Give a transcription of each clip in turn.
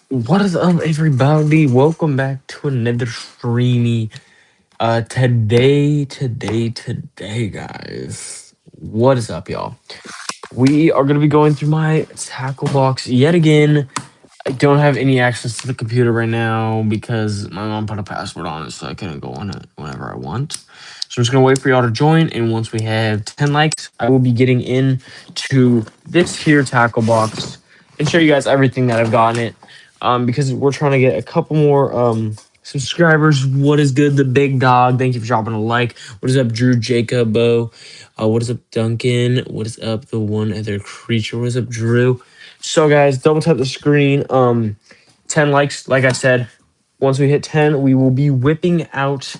What is up, everybody? Welcome back to another streamy. Today, guys. What is up, y'all? We are gonna be going through my tackle box yet again. I don't have any access to the computer right now because my mom put a password on it, so I couldn't go on it whenever I want. So I'm just gonna wait for y'all to join, and once we have 10 likes, I will be getting into this here tackle box and show you guys everything that I've gotten it. Because we're trying to get a couple more subscribers. What is good, the big dog? Thank you for dropping a like. What is up, Drew Jacobo? What is up, Duncan? What is up, the one other creature? What is up, Drew? So guys, double tap the screen. 10 likes, like I said. Once we hit 10, we will be whipping out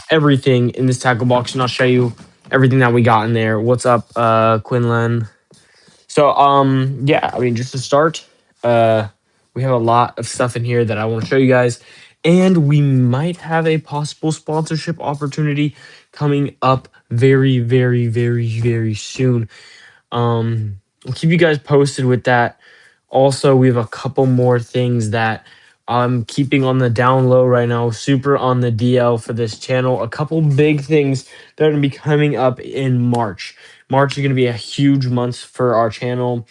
everything in this tackle box, and I'll show you everything that we got in there. What's up, Quinlan? So yeah, I mean, just to start, we have a lot of stuff in here that I want to show you guys, and we might have a possible sponsorship opportunity coming up very soon. I'll keep you guys posted with that. Also, we have a couple more things that I'm keeping on the down low right now, super on the DL for this channel. A couple big things that are going to be coming up in March. March is going to be a huge month for our channel.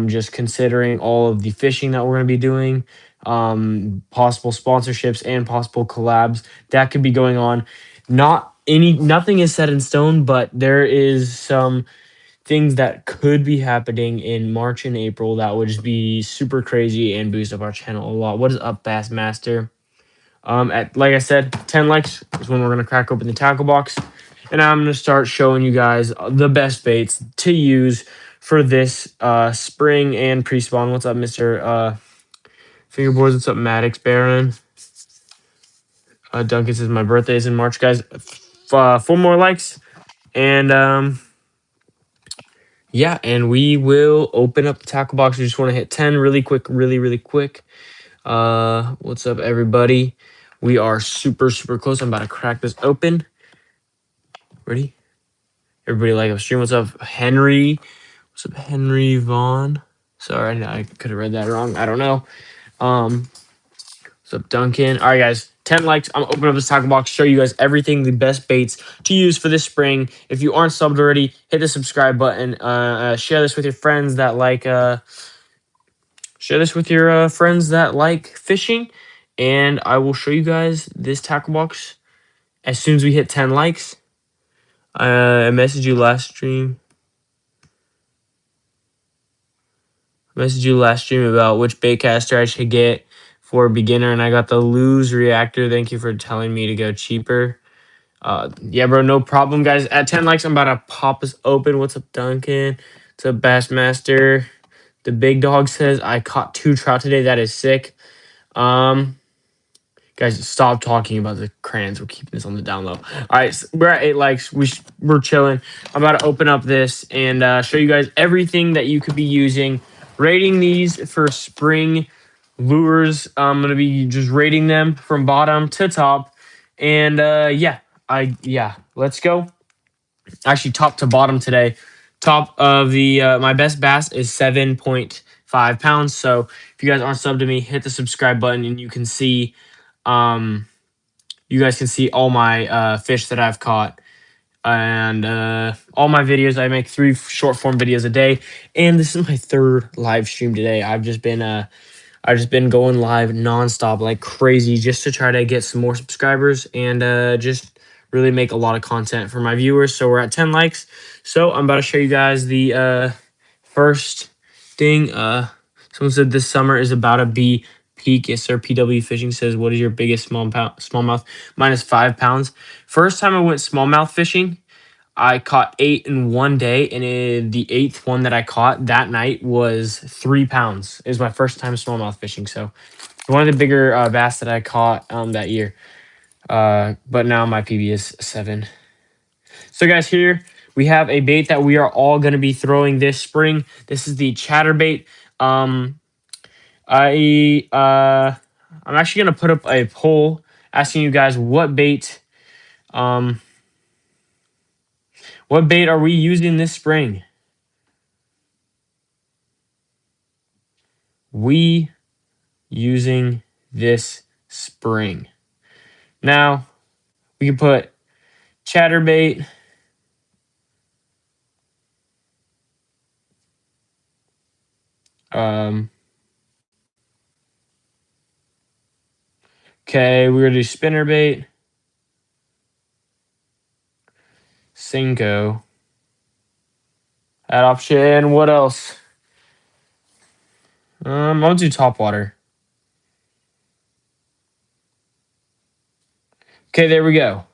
Just considering all of the fishing that we're going to be doing, possible sponsorships and possible collabs that could be going on. Nothing is set in stone, but there is some things that could be happening in March and April that would just be super crazy and boost up our channel a lot. What is up, Bassmaster? At like I said, 10 likes is when we're gonna crack open the tackle box, and I'm gonna start showing you guys the best baits to use for this spring and pre-spawn. What's up, Mister Fingerboards? What's up, Maddox Baron? Duncan says my birthday is in March, guys. 4 more likes, and yeah, and we will open up the tackle box. We just want to hit 10 really quick, really quick. What's up, everybody? We are super close. I'm about to crack this open. Ready? Everybody like a stream. What's up, Henry? What's up, Henry Vaughn? Sorry, I could have read that wrong. I don't know. What's up, Duncan? All right, guys. 10 likes. I'm opening up this tackle box, show you guys everything, the best baits to use for this spring. If you aren't subbed already, hit the subscribe button. Share this with your friends that like fishing, and I will show you guys this tackle box as soon as we hit 10 likes. I messaged you last stream. About which baitcaster I should get for a beginner, and I got the Lose Reactor. Thank you for telling me to go cheaper. Yeah, bro, no problem, guys. At 10 likes, I'm about to pop this open. What's up, Duncan? What's up, Bassmaster? The big dog says I caught 2 trout today. That is sick. Guys, stop talking about the crayons. We're keeping this on the down low. All right, so we're at 8 likes. We're chilling. I'm about to open up this and show you guys everything that you could be using. Rating these for spring lures. I'm gonna be just rating them from bottom to top. And let's go. Actually, top to bottom today. Top of the my best bass is 7.5 pounds. So if you guys aren't subbed to me, hit the subscribe button and you can see. You guys can see all my fish that I've caught and all my videos. I make 3 short form videos a day, and this is my 3rd live stream today. I've just been going live nonstop like crazy just to try to get some more subscribers and just really make a lot of content for my viewers. So we're at 10 likes. So I'm about to show you guys the first thing. Someone said this summer is about to be peak. Yes, sir. PW Fishing says, what is your biggest smallmouth? Mine is 5 pounds. First time I went smallmouth fishing, I caught 8 in one day, and the 8th one that I caught that night was 3 pounds. It was my first time smallmouth fishing, so one of the bigger bass that I caught that year. But now my PB is 7. So guys, here we have a bait that we are all going to be throwing this spring. This is the chatterbait. I'm actually gonna put up a poll asking you guys what bait are we using this spring? We using this spring. Now, we can put chatterbait, okay, we're gonna do spinnerbait, Cinco. That option. What else? I'll do top water. Okay, there we go.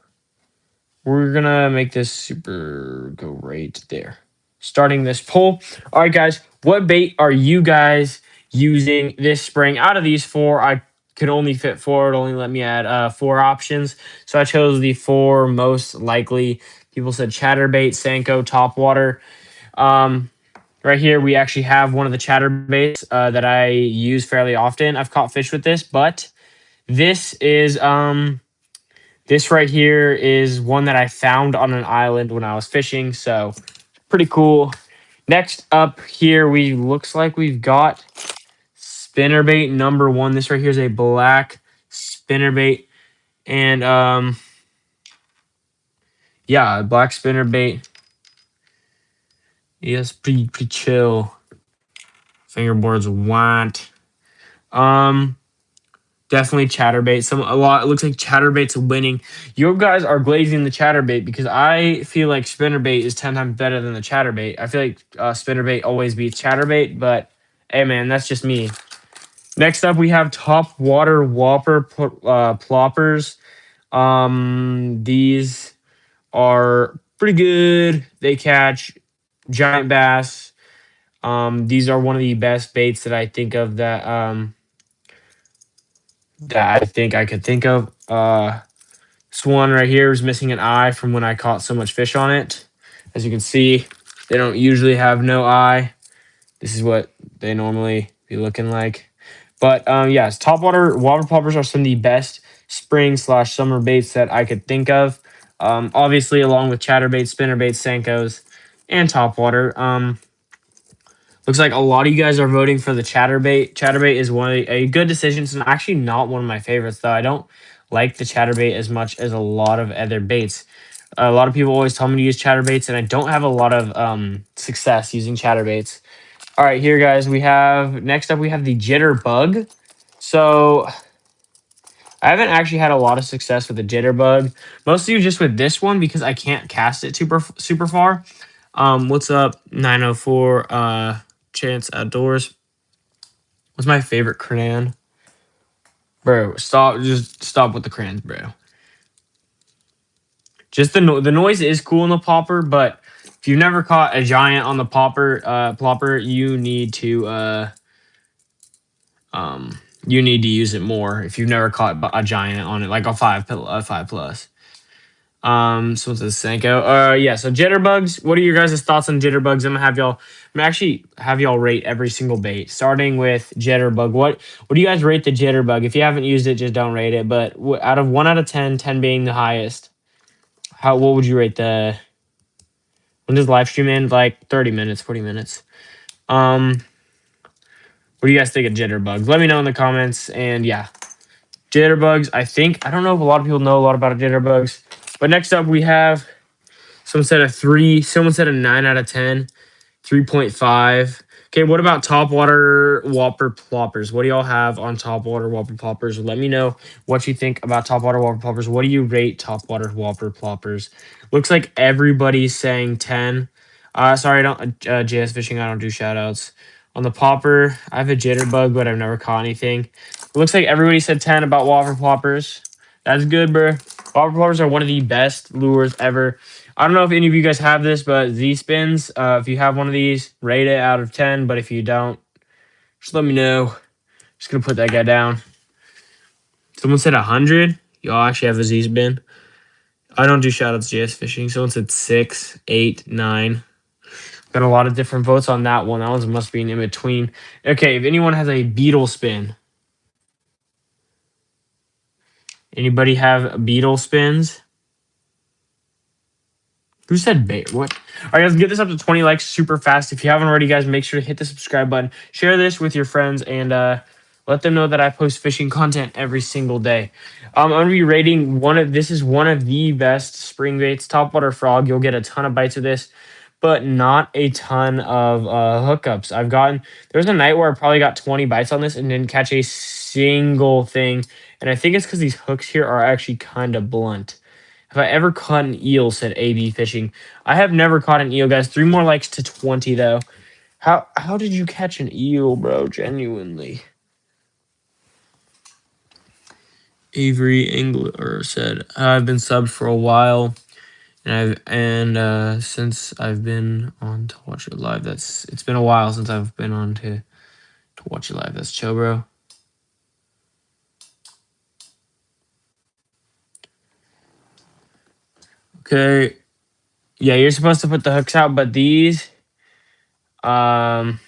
We're gonna make this super go right there. Starting this poll. All right, guys. What bait are you guys using this spring? Out of these four, I could only fit four. It only let me add four options, so I chose the four most likely. People said chatterbait, Senko, topwater. Right here, we actually have one of the chatterbaits that I use fairly often. I've caught fish with this, but this is this right here is one that I found on an island when I was fishing, so pretty cool. Next up here, we looks like we've got spinnerbait number one. This right here is a black spinnerbait, and yeah, black spinnerbait. Yes, pretty chill. Fingerboards white. Um, Definitely chatterbait. A lot. It looks like chatterbait's winning. You guys are glazing the chatterbait because I feel like spinnerbait is 10 times better than the chatterbait. I feel like spinnerbait always beats chatterbait, but hey, man, that's just me. Next up, we have top water whopper ploppers. These are pretty good. They catch giant bass. These are one of the best baits that I think of that I think I could think of. This one right here is missing an eye from when I caught so much fish on it. As you can see, they don't usually have no eye. This is what they normally be looking like. But yes, topwater water poppers are some of the best spring slash summer baits that I could think of. Obviously, along with chatterbaits, spinnerbaits, Senkos, and topwater. Looks like a lot of you guys are voting for the chatterbait. Chatterbait is one of a good decision. It's actually not one of my favorites, though. I don't like the chatterbait as much as a lot of other baits. A lot of people always tell me to use chatterbaits, and I don't have a lot of success using chatterbaits. All right, here, guys, we have next up we have the jitterbug. So I haven't actually had a lot of success with the jitterbug. Mostly just with this one because I can't cast it super far. What's up, 904? Chance Outdoors. What's my favorite crayon? Bro, stop. Just stop with the crayons, bro. Just the noise is cool in the popper, but if you've never caught a giant on the plopper, you need to use it more if you've never caught a giant on it, like a 5 plus. So what's this Senko? Yeah. So jitterbugs. What are your guys' thoughts on jitterbugs? I'm gonna actually have y'all rate every single bait, starting with jitterbug. What do you guys rate the jitterbug? If you haven't used it, just don't rate it. But out of 1 out of 10, 10 being the highest, what would you rate the? When does live stream end? Like 30 minutes, 40 minutes. What do you guys think of jitterbugs? Let me know in the comments. And yeah, jitterbugs. I don't know if a lot of people know a lot about jitterbugs. But next up, we have someone said a 3. Someone said a 9 out of 10. 3.5. Okay, what about topwater whopper ploppers? What do y'all have on topwater whopper ploppers? Let me know what you think about topwater whopper ploppers. What do you rate topwater whopper ploppers? Looks like everybody's saying 10. Sorry, I don't JS Fishing, I don't do shout outs. On the popper, I have a jitterbug, but I've never caught anything. It looks like everybody said 10 about whopper ploppers. That's good, bro. Whopper ploppers are one of the best lures ever. I don't know if any of you guys have this, but Z spins. If you have one of these, rate it out of 10. But if you don't, just let me know. Just gonna put that guy down. Someone said 100. Y'all actually have a Z spin. I don't do shoutouts to JS Fishing. Someone said 6, 8, 9. Got a lot of different votes on that one. That one must be an in between. Okay, if anyone has a beetle spin, anybody have beetle spins? Who said bait? What? All right, guys, get this up to 20 likes super fast. If you haven't already, guys, make sure to hit the subscribe button. Share this with your friends, and Let them know that I post fishing content every single day. I'm gonna be rating one of this is one of the best spring baits, topwater frog. You'll get a ton of bites with this, but not a ton of hookups. There was a night where I probably got 20 bites on this and didn't catch a single thing. And I think it's because these hooks here are actually kind of blunt. Have I ever caught an eel? Said AB Fishing. I have never caught an eel, guys. 3 more likes to 20 though. How did you catch an eel, bro? Genuinely. Avery Engler said, I've been subbed for a while, and since I've been on to watch it live, it's been a while since I've been on to watch it live. That's chill, bro. Okay. Yeah, you're supposed to put the hooks out, but these um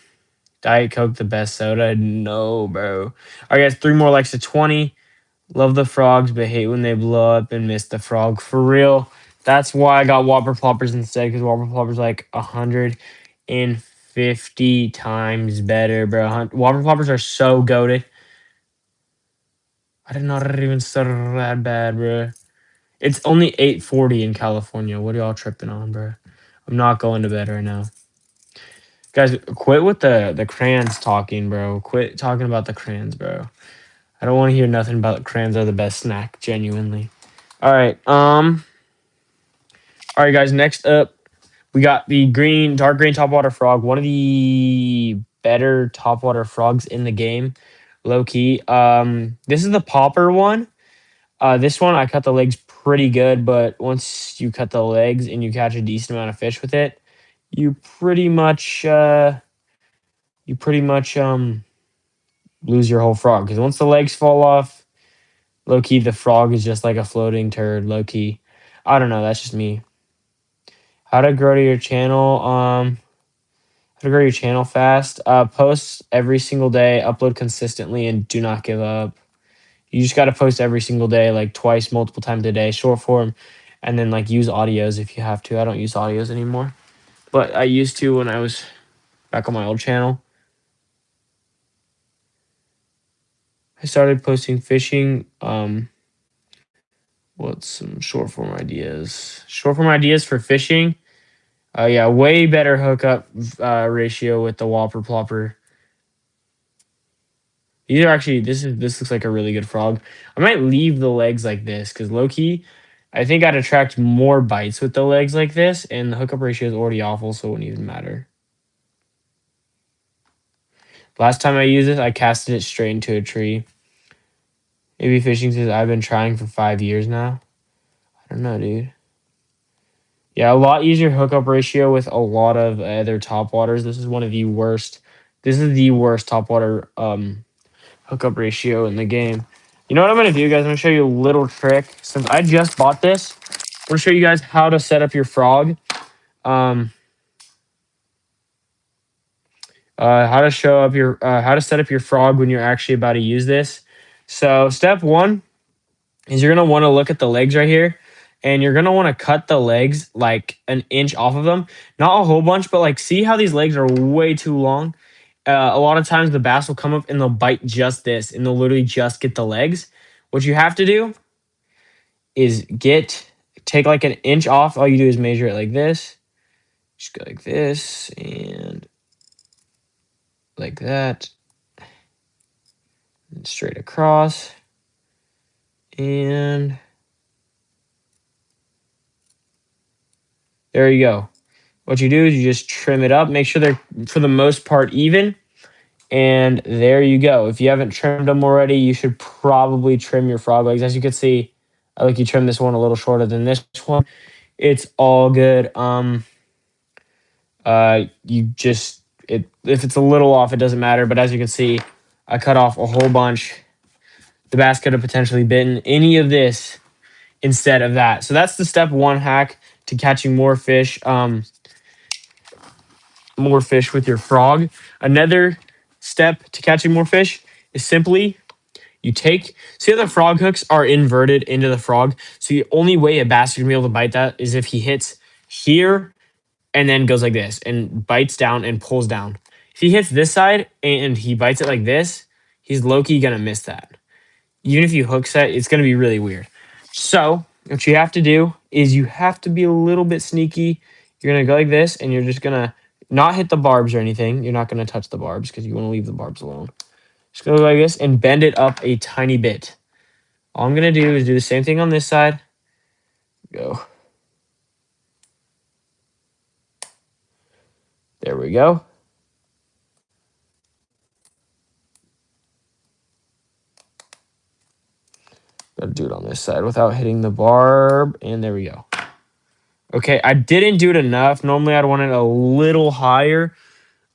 Diet Coke the best soda. No, bro. All right, guys, 3 more likes to 20. Love the frogs, but hate when they blow up and miss the frog. For real. That's why I got Whopper Ploppers instead, because Whopper Ploppers like 150 times better, bro. Whopper Ploppers are so goated. I did not even start that bad, bro. It's only 8:40 in California. What are y'all tripping on, bro? I'm not going to bed right now. Guys, quit with the crayons talking, bro. Quit talking about the crayons, bro. I don't want to hear nothing about crayons are the best snack, genuinely. All right. All right, guys. Next up, we got the dark green topwater frog. One of the better topwater frogs in the game, low key. This is the popper one. This one I cut the legs pretty good, but once you cut the legs and you catch a decent amount of fish with it, you pretty much lose your whole frog, because once the legs fall off, low key the frog is just like a floating turd. Low key, I don't know. That's just me. How to grow to your channel? How to grow your channel fast? Post every single day, upload consistently, and do not give up. You just got to post every single day, like twice, multiple times a day, short form, and then like use audios if you have to. I don't use audios anymore, but I used to when I was back on my old channel. I started posting fishing. What's some short form ideas? Short form ideas for fishing. Yeah, way better hookup ratio with the Whopper Plopper. These are actually this looks like a really good frog. I might leave the legs like this because low key, I think I'd attract more bites with the legs like this, and the hookup ratio is already awful, so it wouldn't even matter. Last time I used this, I casted it straight into a tree. Maybe fishing says I've been trying for 5 years now. I don't know, dude. Yeah, a lot easier hookup ratio with a lot of other top waters. This is one of the worst. This is the worst top water hookup ratio in the game. You know what I'm going to do, guys? I'm going to show you a little trick. Since I just bought this, I'm going to show you guys how to set up your frog. How to set up your frog when you're actually about to use this. So step one is you're going to want to look at the legs right here, and you're going to want to cut the legs like an inch off of them. Not a whole bunch, but like see how these legs are way too long? A lot of times the bass will come up and they'll bite just this, and they'll literally just get the legs. What you have to do is take like an inch off. All you do is measure it like this. Just go like this and like that. And straight across. And there you go. What you do is you just trim it up. Make sure they're, for the most part, even. And there you go. If you haven't trimmed them already, you should probably trim your frog legs. As you can see, I like you trim this one a little shorter than this one. It's all good. You just if it's a little off, it doesn't matter. But as you can see, I cut off a whole bunch. The bass could have potentially bitten any of this instead of that. So that's the step one hack to catching more fish. More fish with your frog. Another step to catching more fish is simply see how the frog hooks are inverted into the frog. So the only way a bass is gonna be able to bite that is if he hits here and then goes like this and bites down and pulls down. If he hits this side and he bites it like this, he's low-key gonna miss that. Even if you hook set, it's gonna be really weird. So what you have to do is you have to be a little bit sneaky. You're gonna go like this, and you're just gonna not hit the barbs or anything. You're not gonna touch the barbs because you want to leave the barbs alone. Just go like this and bend it up a tiny bit. All I'm gonna do is do the same thing on this side. Go. There we go. Gotta do it on this side without hitting the barb. And there we go. Okay, I didn't do it enough. Normally I'd want it a little higher.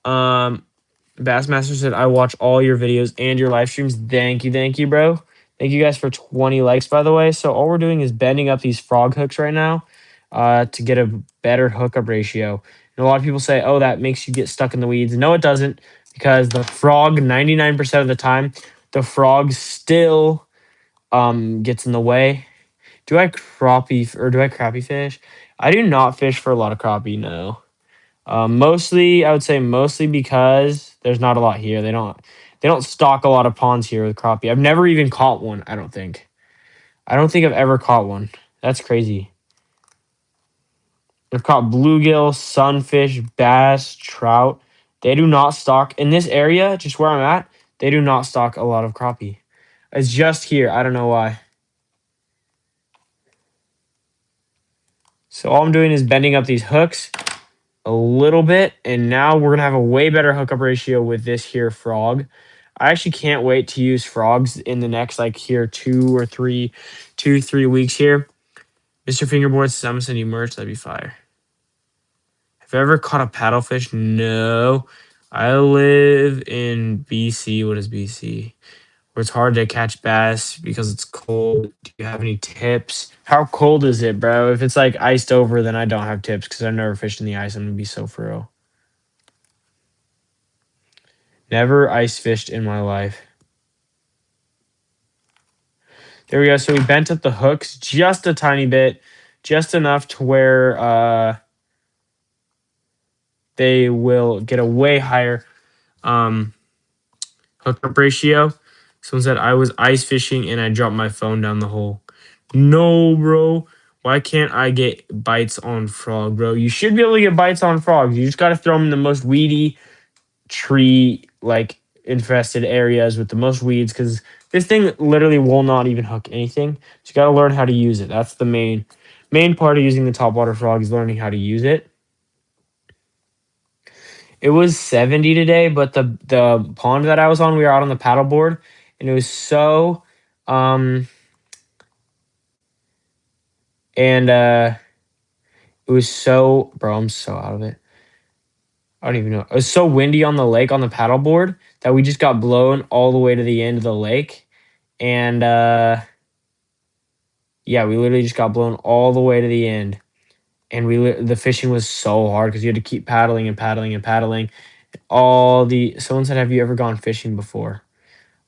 Bassmaster said, I watch all your videos and your live streams. Thank you, bro. Thank you guys for 20 likes, by the way. So all we're doing is bending up these frog hooks right now to get a better hookup ratio. And a lot of people say, oh, that makes you get stuck in the weeds. No, it doesn't, because the frog, 99% of the time, the frog still gets in the way. Do I crappie fish? I do not fish for a lot of crappie, no. Mostly, I would say mostly because there's not a lot here. They don't stock a lot of ponds here with crappie. I've never even caught one, I don't think. I don't think I've ever caught one. That's crazy. I've caught bluegill, sunfish, bass, trout. They do not stock in this area, just where I'm at. They do not stock a lot of crappie. It's just here. I don't know why. So all I'm doing is bending up these hooks a little bit, and now we're gonna have a way better hookup ratio with this here frog. I actually can't wait to use frogs in the next like here 2 3 weeks here. Mr. Fingerboard says I'm gonna send you merch. That'd be fire. Have I ever caught a paddlefish? No. I live in BC. What is BC? Where it's hard to catch bass because it's cold. Do you have any tips? How cold is it, bro? If it's like iced over, then I don't have tips because I've never fished in the ice. I'm gonna be so for real. Never ice fished in my life. There we go. So we bent up the hooks just a tiny bit, just enough to where they will get a way higher hookup ratio. Someone said I was ice fishing and I dropped my phone down the hole. No, bro. Why can't I get bites on frog, bro? You should be able to get bites on frogs. You just got to throw them in the most weedy tree like infested areas with the most weeds, because this thing literally will not even hook anything. So you got to learn how to use it. That's the main part of using the topwater frog, is learning how to use it. It was 70 today, but the pond that I was on, we were out on the paddleboard, and it was so it was so, bro, I'm so out of it. I don't even know. It was so windy on the lake on the paddleboard that we just got blown all the way to the end of the lake. And yeah, we literally just got blown all the way to the end. And the fishing was so hard because you had to keep paddling and paddling and paddling. Someone said, have you ever gone fishing before?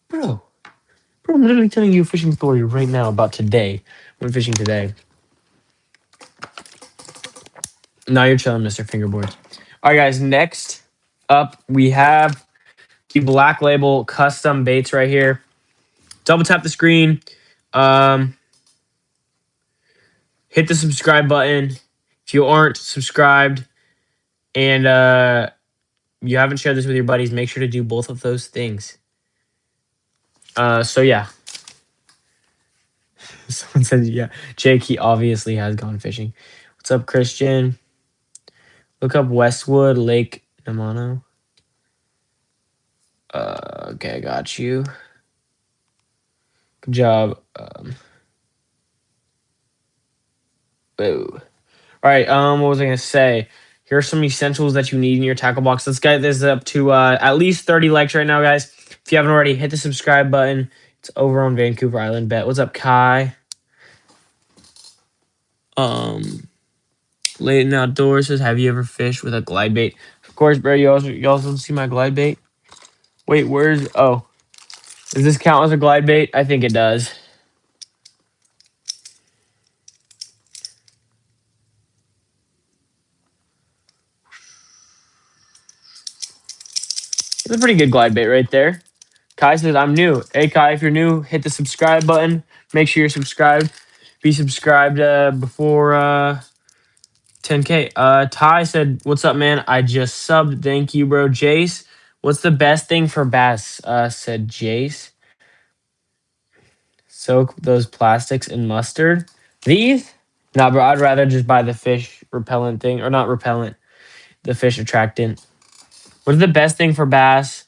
Bro, I'm literally telling you a fishing story right now about today. I went fishing today. Now you're chilling, Mr. Fingerboard. All right, guys, next up, we have the Black Label custom baits right here. Double tap the screen. Hit the subscribe button. If you aren't subscribed and you haven't shared this with your buddies, make sure to do both of those things. So yeah. Someone says, yeah, Jake, he obviously has gone fishing. What's up, Christian? Look up Westwood Lake Namano. Okay, I got you. Good job. Boo. All right, what was I gonna say? Here are some essentials that you need in your tackle box. Let's get this up to at least 30 likes right now, guys. If you haven't already, hit the subscribe button. It's over on Vancouver Island Bet. What's up, Kai? Leighton Outdoors says, have you ever fished with a glide bait? Of course, bro. You also see my glide bait? Wait, does this count as a glide bait? I think it does. It's a pretty good glide bait right there. Kai says I'm new. Hey Kai, if you're new, hit the subscribe button. Make sure you're subscribed. Be subscribed before 10K. Ty said, "What's up, man? I just subbed. Thank you, bro." Jace, what's the best thing for bass? Said Jace. Soak those plastics in mustard. These? Nah, bro. I'd rather just buy the fish repellent thing, or not repellent, the fish attractant. What's the best thing for bass?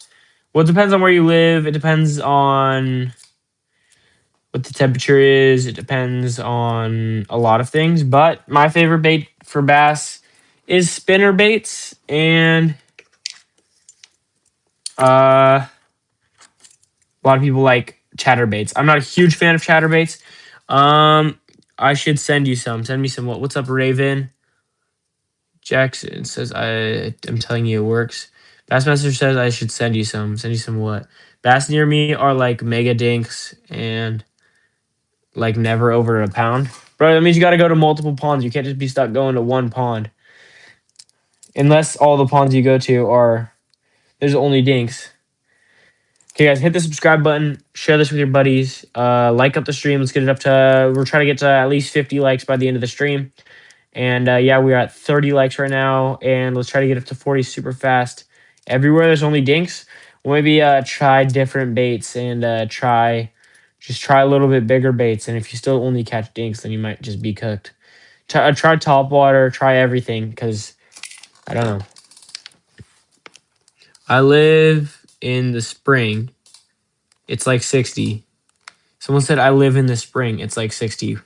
Well, it depends on where you live. It depends on what the temperature is. It depends on a lot of things. But my favorite bait for bass is spinner baits and a lot of people like chatterbaits. I'm not a huge fan of chatterbaits. I should send you some. Send me some. What's up, Raven? Jackson says I'm telling you it works. Bassmaster says I should send you some. Send you some what? Bass near me are like mega dinks and like never over a pound. Bro, that means you got to go to multiple ponds. You can't just be stuck going to one pond. Unless all the ponds you go to are there's only dinks. Okay, guys, hit the subscribe button. Share this with your buddies. Like up the stream. Let's get it up to. We're trying to get to at least 50 likes by the end of the stream. And yeah, we're at 30 likes right now. And let's try to get up to 40 super fast. Everywhere there's only dinks. We'll maybe try different baits and just try a little bit bigger baits. And if you still only catch dinks, then you might just be cooked. Try top water. Try everything because I don't know. I live in the spring. It's like 60. Someone said I live in the spring. It's like 60.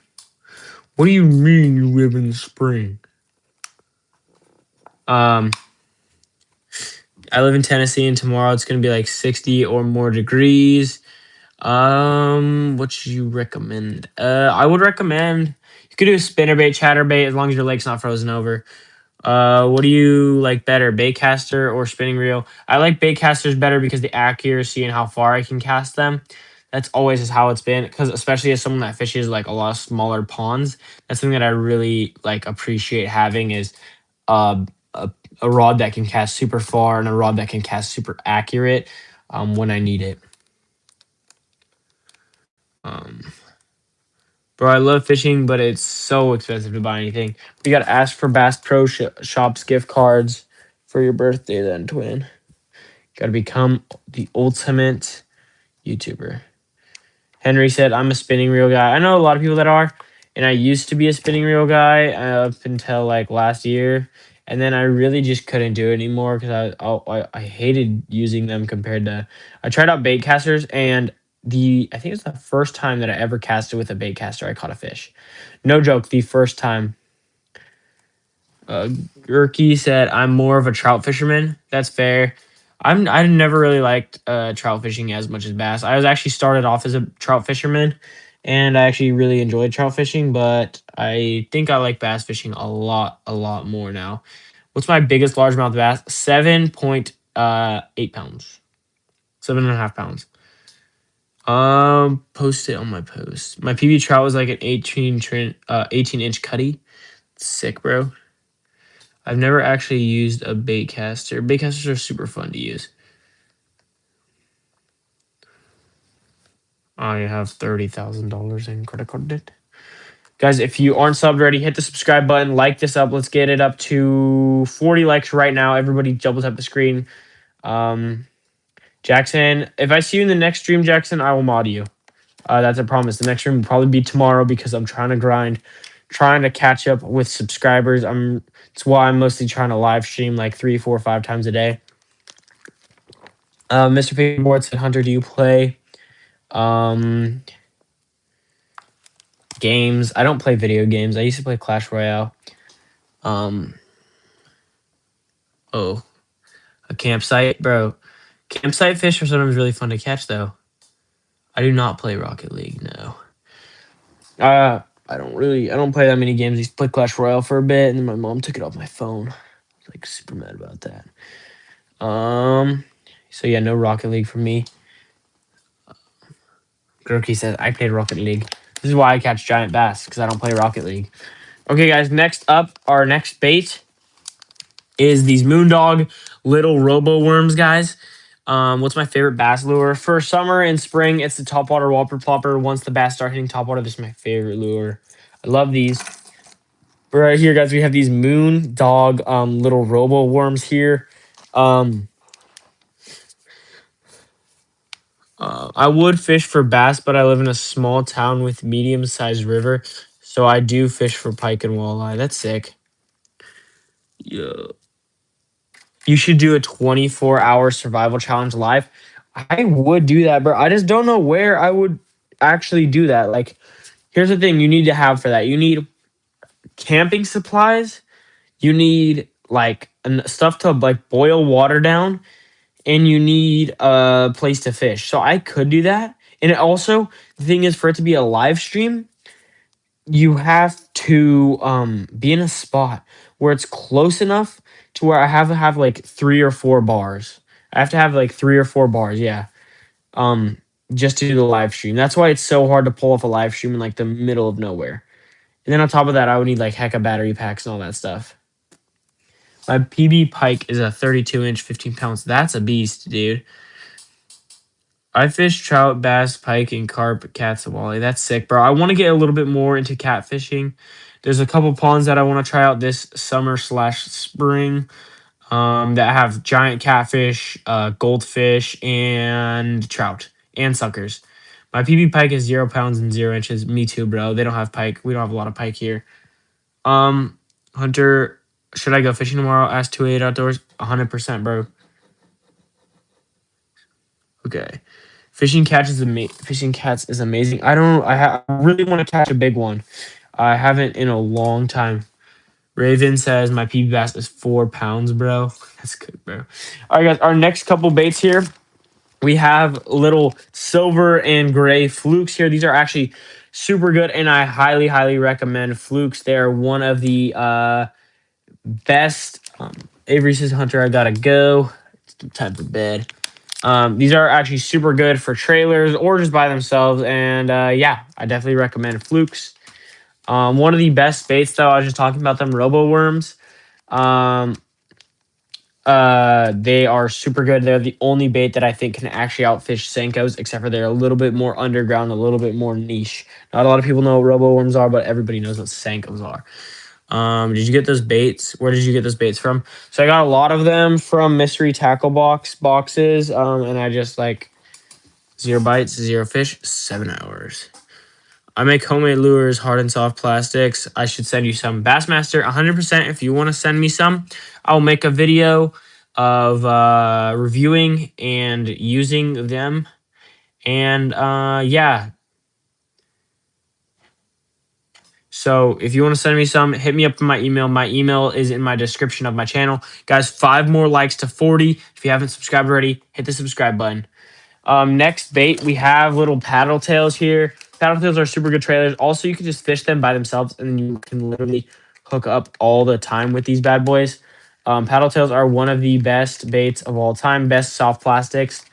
What do you mean you live in the spring? I live in Tennessee, and tomorrow it's gonna be like 60 or more degrees. What should you recommend? I would recommend you could do a spinnerbait, chatterbait, as long as your lake's not frozen over. What do you like better, baitcaster or spinning reel? I like baitcasters better because the accuracy and how far I can cast them. That's always is how it's been. Because especially as someone that fishes like a lot of smaller ponds, that's something that I really like appreciate having is uh, a a rod that can cast super far and a rod that can cast super accurate when I need it. Um, Bro, I love fishing, but it's so expensive to buy anything. You got to ask for Bass Pro Shops gift cards for your birthday, then, twin. Got to become the ultimate YouTuber. Henry said, I'm a spinning reel guy. I know a lot of people that are, and I used to be a spinning reel guy up until like last year. And then I really just couldn't do it anymore because I hated using them compared to. I tried out bait casters, and I think it's the first time that I ever casted with a bait caster, I caught a fish. No joke, the first time. Gurky said, I'm more of a trout fisherman. That's fair. I never really liked trout fishing as much as bass. I was actually started off as a trout fisherman, and I actually really enjoyed trout fishing, but I think I like bass fishing a lot more now. What's my biggest largemouth bass? 7.8 pounds. 7.5 pounds. Post it on my post. My PB trout was like an 18-inch cutty. Sick, bro. I've never actually used a bait caster. Bait casters are super fun to use. I have $30,000 in credit card debt. Guys, if you aren't subbed already, hit the subscribe button. Like this up. Let's get it up to 40 likes right now. Everybody double tap the screen. Jackson, if I see you in the next stream, Jackson, I will mod you. That's a promise. The next stream will probably be tomorrow because I'm trying to grind, trying to catch up with subscribers. It's why I'm mostly trying to live stream like 3, 4, 5 times a day. Mr. Fingerboard said, Hunter, do you play games? I don't play video games. I used to play Clash Royale. Oh, a campsite, bro. Campsite fish are sometimes really fun to catch, though. I do not play Rocket League, no. I don't play that many games. I used to play Clash Royale for a bit, and then my mom took it off my phone. I was like super mad about that. So yeah, no Rocket League for me. Gurky says I played Rocket League. This is why I catch giant bass, because I don't play Rocket League. Okay, guys, next up, our next bait is these Moondog little robo worms, guys. What's my favorite bass lure? For summer and spring, it's the topwater whopper plopper. Once the bass start hitting topwater, this is my favorite lure. I love these. Right here, guys, we have these moon dog little robo worms here. Um, I would fish for bass, but I live in a small town with medium-sized river, so I do fish for pike and walleye. That's sick. Yeah. You should do a 24-hour survival challenge live. I would do that, bro. I just don't know where I would actually do that. Like, here's the thing you need to have for that. You need camping supplies. You need like stuff to like boil water down, and you need a place to fish. So I could do that. And it also, the thing is, for it to be a live stream, you have to be in a spot where it's close enough to where I have to have like 3 or 4 bars. I have to have like 3 or 4 bars, yeah. Um, just to do the live stream. That's why it's so hard to pull off a live stream in like the middle of nowhere. And then on top of that, I would need like hecka battery packs and all that stuff. My PB Pike is a 32-inch, 15 pounds. That's a beast, dude. I fish trout, bass, pike, and carp, cats, and walleye. That's sick, bro. I want to get a little bit more into catfishing. There's a couple ponds that I want to try out this summer/spring that have giant catfish, goldfish, and trout and suckers. My PB pike is 0 pounds and 0 inches. Me too, bro. They don't have pike. We don't have a lot of pike here. Hunter, should I go fishing tomorrow? Ask 28 Outdoors. 100%, bro. Okay. Fishing cats is amazing. I don't. I really want to catch a big one. I haven't in a long time. Raven says my PB bass is 4 pounds, bro. That's good, bro. All right, guys. Our next couple baits here. We have little silver and gray flukes here. These are actually super good, and I highly, highly recommend flukes. They are one of the best. Avery says, Hunter, I gotta go. It's time for bed. These are actually super good for trailers or just by themselves. And yeah, I definitely recommend flukes. One of the best baits, though, I was just talking about them, robo worms. Um, they are super good. They're the only bait that I think can actually outfish Senkos, except for they're a little bit more underground, a little bit more niche. Not a lot of people know what robo worms are, but everybody knows what Senkos are. Did you get those baits? Where did you get those baits from? So I got a lot of them from mystery tackle boxes. And I just like 0 bites, 0 fish, 7 hours. I make homemade lures, hard and soft plastics. I should send you some. Bassmaster, 100%. If you want to send me some, I'll make a video of reviewing and using them. And yeah, so if you want to send me some, hit me up in my email. My email is in my description of my channel. Guys, 5 more likes to 40. If you haven't subscribed already, hit the subscribe button. Next bait, we have little paddle tails here. Paddle tails are super good trailers. Also, you can just fish them by themselves, and then you can literally hook up all the time with these bad boys. Paddle tails are one of the best baits of all time, best soft plastics.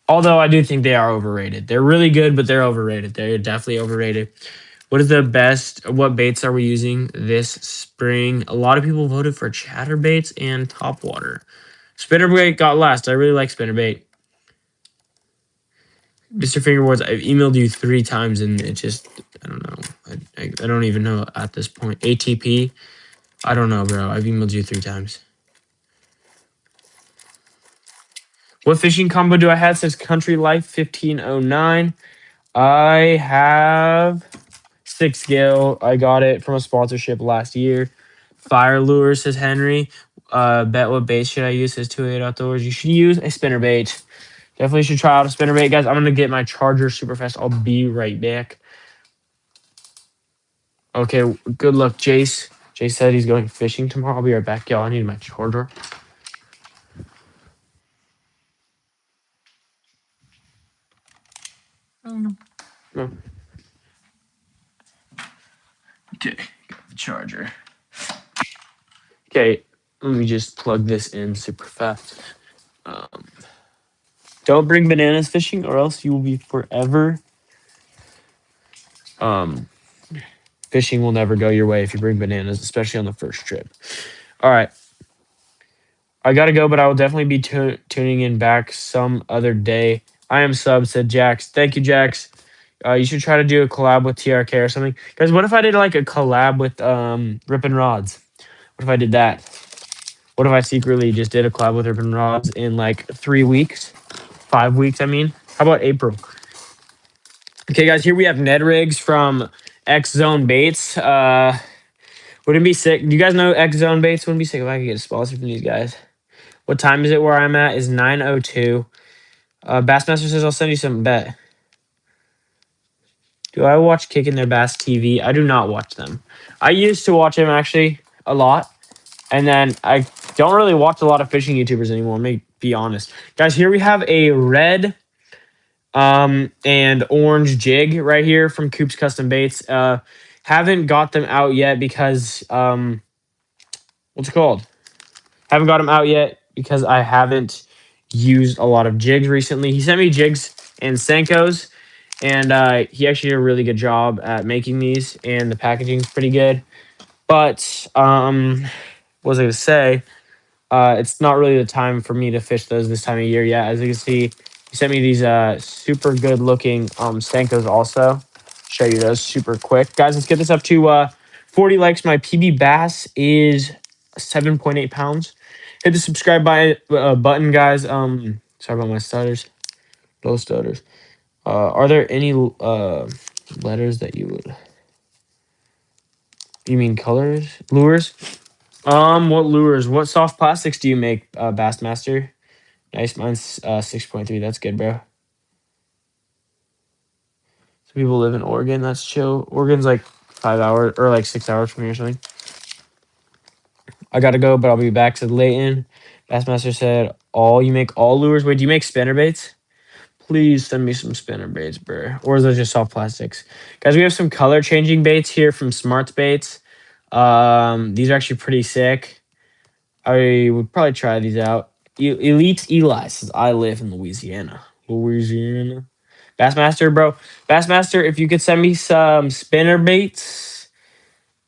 Although I do think they are overrated. They're really good, but they're overrated. They're definitely overrated. What is the best? What baits are we using this spring? A lot of people voted for chatterbaits and topwater. Spinnerbait got last. I really like spinnerbait. Mr. Fingerboards, I've emailed you 3 times and it just, I don't know. I don't even know at this point. ATP, I don't know, bro. I've emailed you 3 times. What fishing combo do I have? It says Country Life 1509. I have 6 scale. I got it from a sponsorship last year. Fire lure, says Henry. Bet what bait should I use? Says 28 Outdoors. You should use a spinnerbait. Definitely should try out a spinnerbait, guys. I'm gonna get my charger super fast. I'll be right back. Okay, good luck, Jace. Jace said he's going fishing tomorrow. I'll be right back, y'all. I need my charger. No. Okay, got the charger. Okay, let me just plug this in super fast. Don't bring bananas fishing, or else you will be forever. Fishing will never go your way if you bring bananas, especially on the first trip. All right. I gotta go, but I will definitely be tuning in back some other day. I am sub, said Jax. Thank you, Jax. You should try to do a collab with TRK or something. Guys, what if I did like a collab with Rippin' Rods? What if I did that? What if I secretly just did a collab with Rippin' Rods in like 3 weeks? 5 weeks, I mean. How about April? Okay, guys, here we have Ned Riggs from X Zone Baits. Wouldn't it be sick? Do you guys know X Zone Baits? Wouldn't it be sick if I could get a sponsor from these guys. What time is it where I'm at? Is 9:02. Bassmaster says I'll send you some bet. Do I watch Kicking Their Bass TV? I do not watch them. I used to watch them actually a lot. And then I don't really watch a lot of fishing YouTubers anymore, let me be honest. Guys, here we have a red and orange jig right here from Coops Custom Baits. Haven't got them out yet because what's it called? Haven't got them out yet because I haven't used a lot of jigs recently. He sent me jigs and Senkos, and he actually did a really good job at making these, and the packaging's pretty good. But what was I gonna say? It's not really the time for me to fish those this time of year yet. As you can see, he sent me these super good looking Senkos also. Show you those super quick. Guys, let's get this up to 40 likes. My PB bass is 7.8 pounds. Hit the subscribe button, guys. Sorry about my stutters. Low stutters. Are there any letters that you would... You mean colors? Lures? What lures? What soft plastics do you make, Bassmaster? Nice, mine's 6.3. That's good, bro. Some people live in Oregon. That's chill. Oregon's like 5 hours or like 6 hours from here or something. I gotta go, but I'll be back, said Leighton. Bassmaster said, you make all lures? Wait, do you make spinner baits? Please send me some spinner baits, bro. Or is those just soft plastics? Guys, we have some color changing baits here from Smarts Baits. These are actually pretty sick. I would probably try these out. Elite Eli says, I live in Louisiana. Louisiana. Bassmaster, bro. Bassmaster, if you could send me some spinner baits,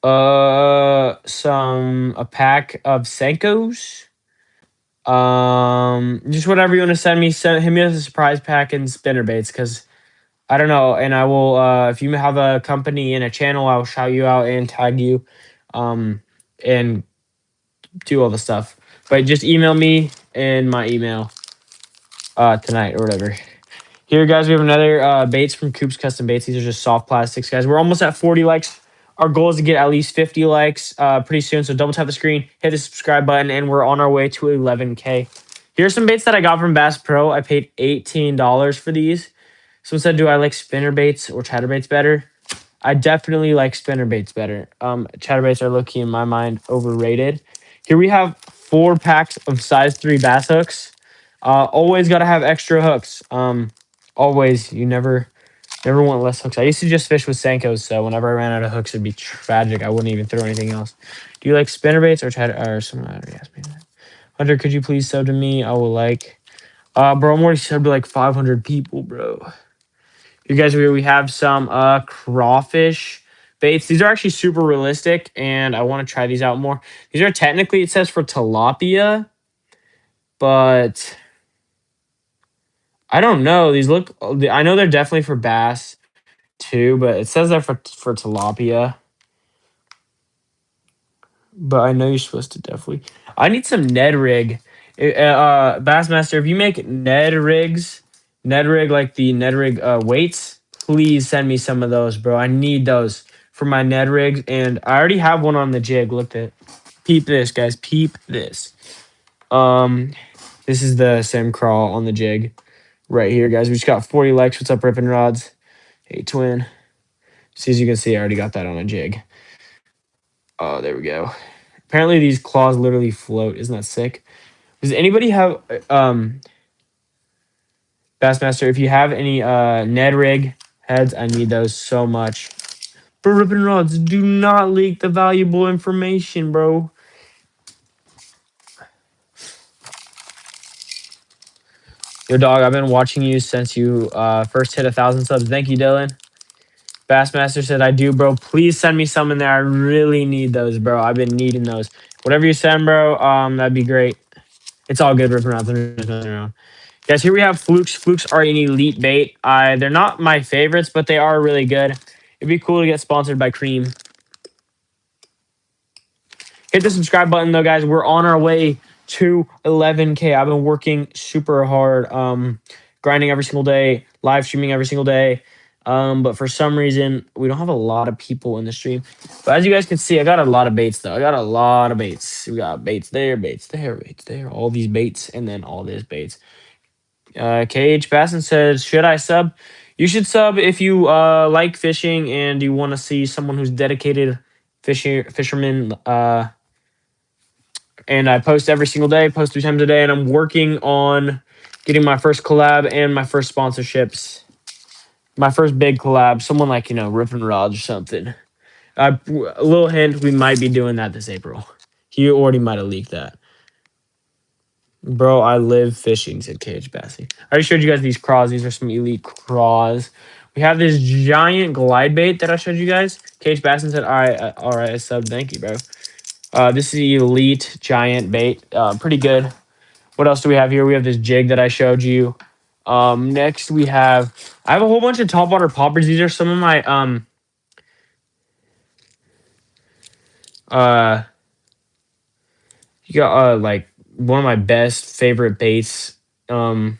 a pack of Senkos, just whatever you want to send me. Hit me with a surprise pack and spinner baits, because I don't know. And I will, if you have a company and a channel, I will shout you out and tag you, and do all the stuff. But just email me in my email tonight or whatever. Here, guys, we have another baits from Coops Custom Baits. These are just soft plastics, guys. We're almost at 40 likes. Our goal is to get at least 50 likes pretty soon. So double tap the screen, hit the subscribe button, and we're on our way to 11K. Here's some baits that I got from Bass Pro. I paid $18 for these. Someone said, do I like spinner baits or chatterbaits better? I definitely like spinner baits better. Chatterbaits are low-key, in my mind, overrated. Here we have 4 packs of size 3 bass hooks. Always got to have extra hooks. Always. You never want less hooks. I used to just fish with Senkos, so whenever I ran out of hooks, it'd be tragic. I wouldn't even throw anything else. Do you like spinner baits or chatter? Or someone already asked me that. Hunter, could you please sub to me? I will like. Bro, I'm already subbed to like 500 people, bro. You guys, we have some crawfish baits. These are actually super realistic, and I want to try these out more. These are technically, it says for tilapia, but I don't know. These look, I know they're definitely for bass too, but it says they're for tilapia. But I know you're supposed to definitely. I need some Ned rig. Bassmaster, if you make Ned rigs, Ned rig like the Ned rig weights, please send me some of those, bro. I need those for my Ned rigs, and I already have one on the jig. Look at, peep this, guys. Peep this. This is the Sim crawl on the jig right here, guys. We just got 40 likes. What's up, Rippin' Rods? Hey, twin. See, as you can see, I already got that on a jig. Oh, there we go. Apparently, these claws literally float. Isn't that sick? Does anybody have Bassmaster? If you have any Ned rig heads, I need those so much. For Rippin' Rods, do not leak the valuable information, bro. Yo, dog, I've been watching you since you first hit 1,000 subs. Thank you, Dylan. Bassmaster said, I do, bro. Please send me some in there. I really need those, bro. I've been needing those. Whatever you send, bro, that'd be great. It's all good ripping around. They're just messing around. Guys, here we have flukes. Flukes are an elite bait. They're not my favorites, but they are really good. It'd be cool to get sponsored by Cream. Hit the subscribe button though, guys. We're on our way to 11K. I've been working super hard, grinding every single day, live streaming every single day. But for some reason, we don't have a lot of people in the stream. But as you guys can see, I got a lot of baits though. I got a lot of baits. We got baits there, baits there, baits there. All these baits, and then all this baits. KH Basson says, should I sub? You should sub if you like fishing and you want to see someone who's dedicated fisherman. And I post every single day, post 3 times a day, and I'm working on getting my first collab and my first sponsorships. My first big collab, someone like, Rippin' Rods or something. A little hint, we might be doing that this April. He already might have leaked that. Bro, I live fishing, said KH Bassy. I already showed you guys these craws. These are some elite craws. We have this giant glide bait that I showed you guys. KH Basson said, all right, I subbed. Thank you, bro. This is elite giant bait. Pretty good. What else do we have here? We have this jig that I showed you. Next I have a whole bunch of top water poppers. These are some of my you got like one of my best favorite baits in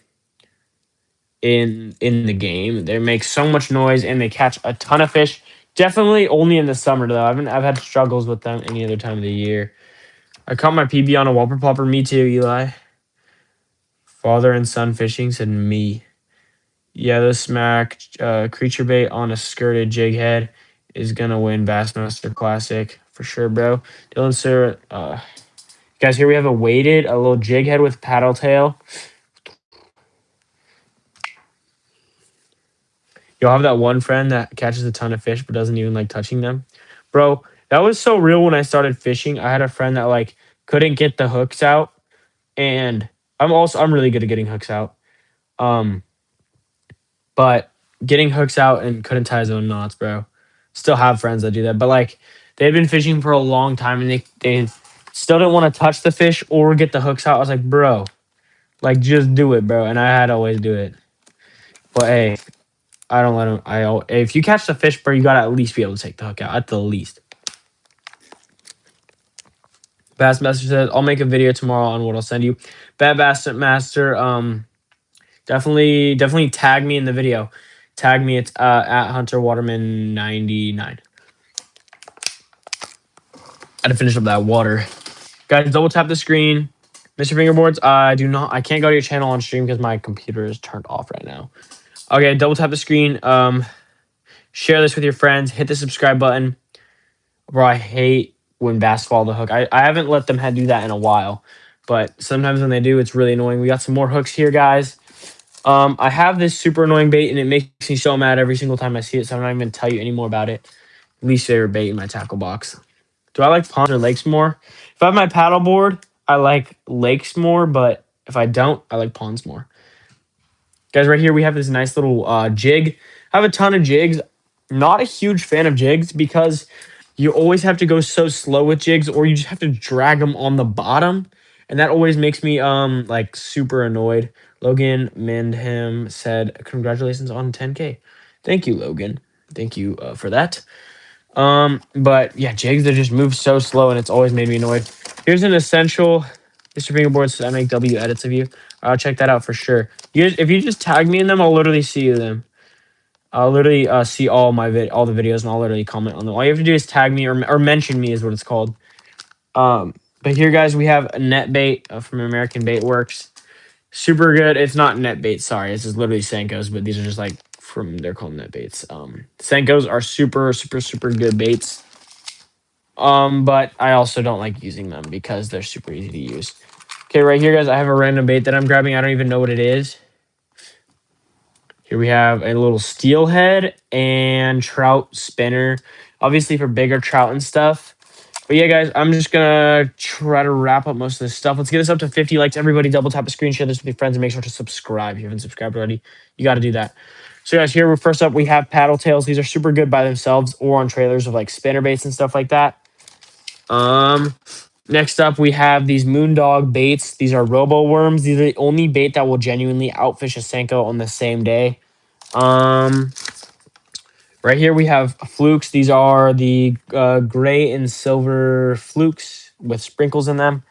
the game. They make so much noise and they catch a ton of fish. Definitely only in the summer though. I've had struggles with them any other time of the year. I caught my PB on a whopper popper. Me too, Eli. Father and son fishing said me. Yeah, the smack creature bait on a skirted jig head is gonna win Bassmaster Classic for sure, bro. Dylan Sir, guys, here we have a little jig head with paddle tail. You'll have that one friend that catches a ton of fish but doesn't even like touching them. Bro, that was so real when I started fishing. I had a friend that like couldn't get the hooks out, and I'm really good at getting hooks out. But getting hooks out and couldn't tie his own knots, bro. Still have friends that do that, but like they had been fishing for a long time and they still didn't want to touch the fish or get the hooks out. I was like, bro, like just do it, bro. And I had to always do it. But hey, I don't let him. If you catch the fish, bro, you gotta at least be able to take the hook out at the least. Bass Master says, I'll make a video tomorrow on what I'll send you. Bad Bass Master, definitely tag me in the video. Tag me. It's at Hunter Waterman 99. I had to finish up that water. Guys, double tap the screen. Mr. Fingerboards, I can't go to your channel on stream because my computer is turned off right now. Okay, double tap the screen. Share this with your friends. Hit the subscribe button. Bro, I hate when bass follow the hook. I haven't let them do that in a while, but sometimes when they do, it's really annoying. We got some more hooks here, guys. I have this super annoying bait, and it makes me so mad every single time I see it, so I'm not even going to tell you any more about it. Least favorite bait in my tackle box. Do I like ponds or lakes more? If I have my paddle board, I like lakes more, but if I don't, I like ponds more. Guys, right here we have this nice little jig. I have a ton of jigs. Not a huge fan of jigs because you always have to go so slow with jigs, or you just have to drag them on the bottom, and that always makes me like super annoyed. Logan Mendham said, "Congratulations on 10K." Thank you, Logan. Thank you for that. But yeah, jigs that just move so slow, and it's always made me annoyed. Here's an essential. Mr. Fingerboard says I make W edits of you. I'll check that out for sure. If you just tag me in them, I'll literally see them. I'll literally see all the videos, and I'll literally comment on them. All you have to do is tag me or mention me is what it's called. But here, guys, we have a net bait from American Bait Works. Super good. It's not net bait. Sorry, this is literally Senkos, but these are just like they're called net baits. Senkos are super, super, super good baits. But I also don't like using them because they're super easy to use. Okay, right here, guys, I have a random bait that I'm grabbing. I don't even know what it is. Here we have a little steelhead and trout spinner, obviously for bigger trout and stuff. But yeah, guys, I'm just going to try to wrap up most of this stuff. Let's get this up to 50 likes. Everybody double tap the screen, share this with your friends, and make sure to subscribe. If you haven't subscribed already, you got to do that. So guys, here, first up, we have paddle tails. These are super good by themselves or on trailers of like spinner baits and stuff like that. Next up, we have these Moondog baits. These are robo worms. These are the only bait that will genuinely outfish a Senko on the same day. Um, right here we have flukes. These are the gray and silver flukes with sprinkles in them.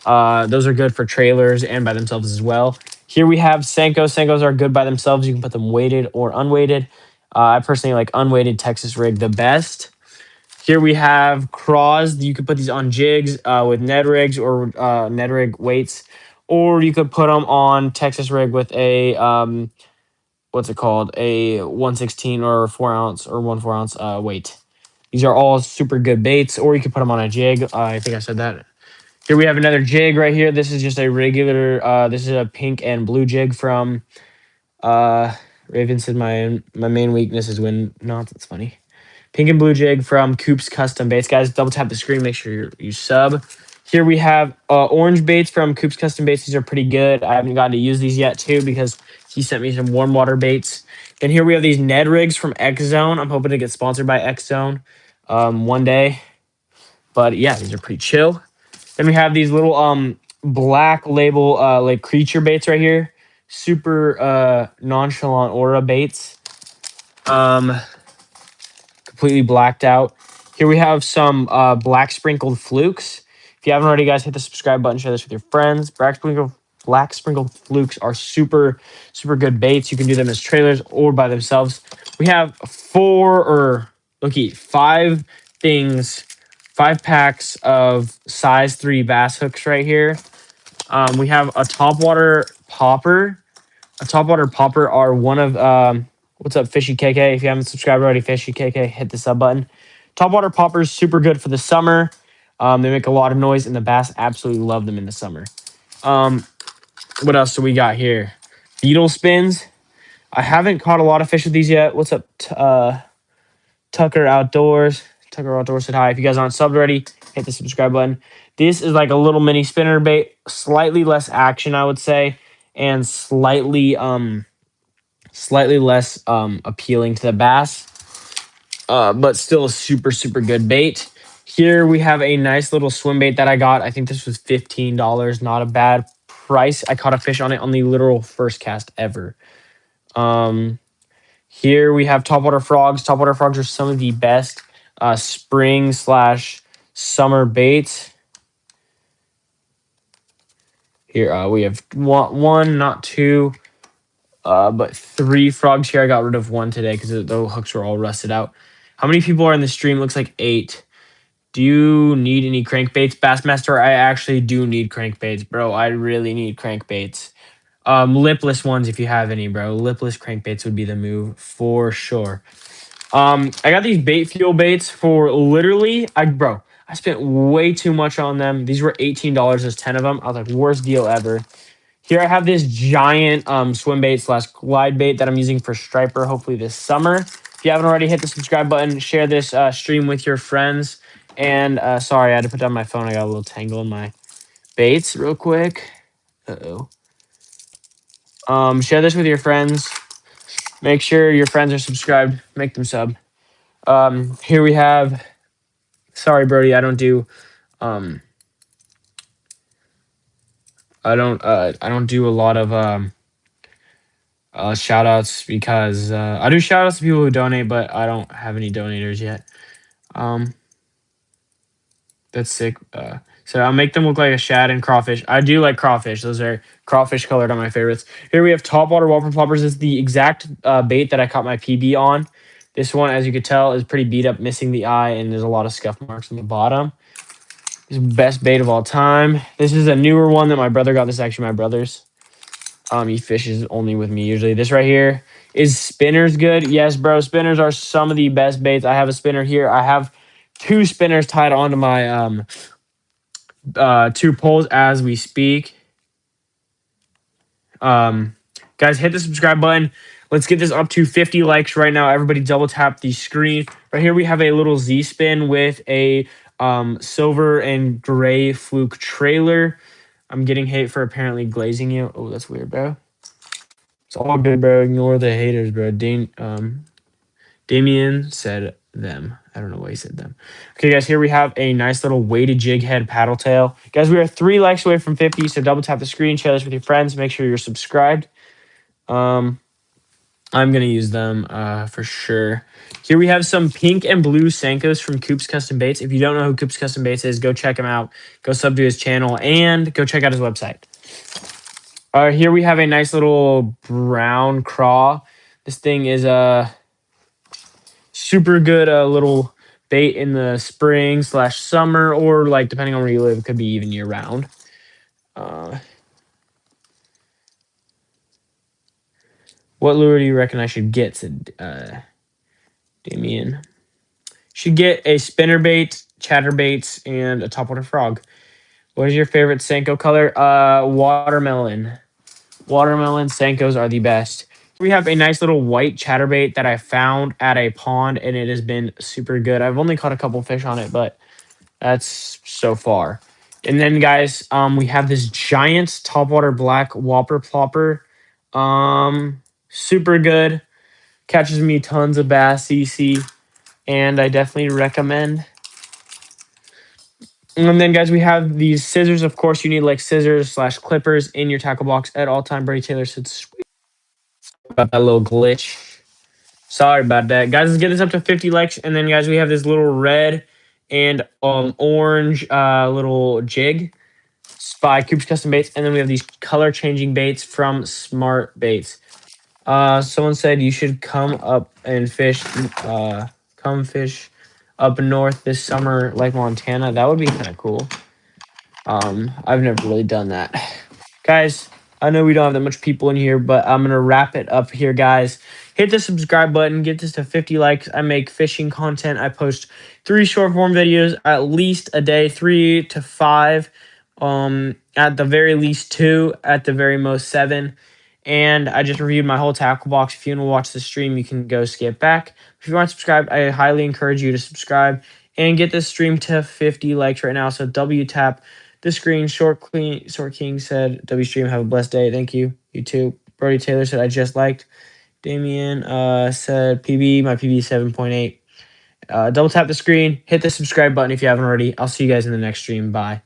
Those are good for trailers and by themselves as well. Here we have Senko. Senkos are good by themselves. You can put them weighted or unweighted. I personally like unweighted Texas rig the best. Here we have craws. You could put these on jigs with Ned rigs or Ned rig weights, or you could put them on Texas rig with a what's it called? A 116 or 4 ounce or 1 4 ounce weight. These are all super good baits, or you could put them on a jig. I think I said that. Here we have another jig right here. This is just a regular. This is a pink and blue jig from Raven said my main weakness is when not. That's funny. Pink and blue jig from Coop's Custom Baits. Guys, double tap the screen. Make sure you sub. Here we have orange baits from Coop's Custom Baits. These are pretty good. I haven't gotten to use these yet, too, because he sent me some warm water baits. And here we have these Ned rigs from X Zone. I'm hoping to get sponsored by X Zone one day. But yeah, these are pretty chill. Then we have these little black label like creature baits right here. Super nonchalant aura baits. Completely blacked out. Here we have some black sprinkled flukes. If you haven't already, guys, hit the subscribe button. Share this with your friends. Black sprinkled flukes are super, super good baits. You can do them as trailers or by themselves. We have five things, 5 packs of size 3 bass hooks right here. We have a topwater popper. A topwater popper are one of what's up, Fishy KK? If you haven't subscribed already, Fishy KK, hit the sub button. Topwater poppers super good for the summer. They make a lot of noise, and the bass absolutely love them in the summer. What else do we got here? Beetle spins. I haven't caught a lot of fish with these yet. What's up, Tucker Outdoors? Tucker Outdoors said hi. If you guys aren't subbed already, hit the subscribe button. This is like a little mini spinner bait, slightly less action, I would say, and slightly less appealing to the bass, but still a super, super good bait. Here we have a nice little swim bait that I got. I think this was $15. Not a bad price. I caught a fish on it on the literal first cast ever. Here we have topwater frogs. Topwater frogs are some of the best spring/summer baits. Here we have one, not two, but 3 frogs here. I got rid of one today because the hooks were all rusted out. How many people are in the stream? Looks like 8. Do you need any crankbaits? Bassmaster, I actually do need crankbaits, bro. I really need crankbaits. Lipless ones if you have any, bro. Lipless crankbaits would be the move for sure. I got these bait fuel baits for literally, I spent way too much on them. These were $18 as 10 of them. I was like, worst deal ever. Here I have this giant swim bait / glide bait that I'm using for striper, hopefully this summer. If you haven't already, hit the subscribe button. Share this stream with your friends. And sorry, I had to put down my phone. I got a little tangle in my baits real quick. Uh-oh. Share this with your friends. Make sure your friends are subscribed. Make them sub. Here we have... Sorry, Brody, I don't do... I don't do a lot of... shout outs because I do shout outs to people who donate, but I don't have any donators yet. That's sick. So I'll make them look like a shad and crawfish. I do like crawfish. Those are crawfish colored on my favorites. Here we have topwater whopper poppers. This is the exact bait that I caught my PB on. This one, as you could tell, is pretty beat up, missing the eye, and there's a lot of scuff marks on the bottom. This is the best bait of all time. This is a newer one that my brother got. This is actually my brother's. He fishes only with me usually. This right here is spinners good. Yes, bro. Spinners are some of the best baits. I have a spinner here. I have 2 spinners tied onto my 2 poles as we speak. Guys, hit the subscribe button. Let's get this up to 50 likes right now. Everybody double tap the screen. Right here we have a little Z spin with a silver and gray fluke trailer. I'm getting hate for apparently glazing you. Oh, that's weird, bro. It's all good, bro. Ignore the haters, bro. Damien said them. I don't know why he said them. Okay, guys, here we have a nice little weighted jig head paddle tail. Guys, we are 3 likes away from 50, so double tap the screen, share this with your friends, make sure you're subscribed. I'm going to use them for sure. Here we have some pink and blue Senkos from Coop's Custom Baits. If you don't know who Coop's Custom Baits is, go check him out. Go sub to his channel and go check out his website. Here we have a nice little brown craw. This thing is a super good little bait in the spring/summer, or like depending on where you live, it could be even year round. What lure do you reckon I should get? Said Damien. Should get a spinnerbait, chatterbaits, and a topwater frog. What is your favorite Senko color? Watermelon. Watermelon Senkos are the best. We have a nice little white chatterbait that I found at a pond, and it has been super good. I've only caught a couple fish on it, but that's so far. And then, guys, we have this giant topwater black whopper plopper. Super good. Catches me tons of bass, CC, and I definitely recommend. And then, guys, we have these scissors. Of course, you need like scissors/clippers in your tackle box at all time. Brady Taylor said, "Sweet about that little glitch." Sorry about that, guys. Let's get this up to 50 likes, and then, guys, we have this little red and orange little jig by Coop's Custom Baits, and then we have these color changing baits from Smart Baits. Someone said you should come up and fish. Come fish up north this summer, like Montana. That would be kind of cool. I've never really done that. Guys, I know we don't have that much people in here, but I'm going to wrap it up here, guys. Hit the subscribe button. Get this to 50 likes. I make fishing content. I post 3 short form videos at least a day, 3 to 5. At the very least 2, at the very most 7. And I just reviewed my whole tackle box. If you want to watch the stream, you can go skip back. If you want to subscribe, I highly encourage you to subscribe and get this stream to 50 likes right now. So W tap the screen. Short King said, W stream, have a blessed day. Thank you. You too. Brody Taylor said, I just liked. Damien said, PB, my PB 7.8. Double tap the screen. Hit the subscribe button if you haven't already. I'll see you guys in the next stream. Bye.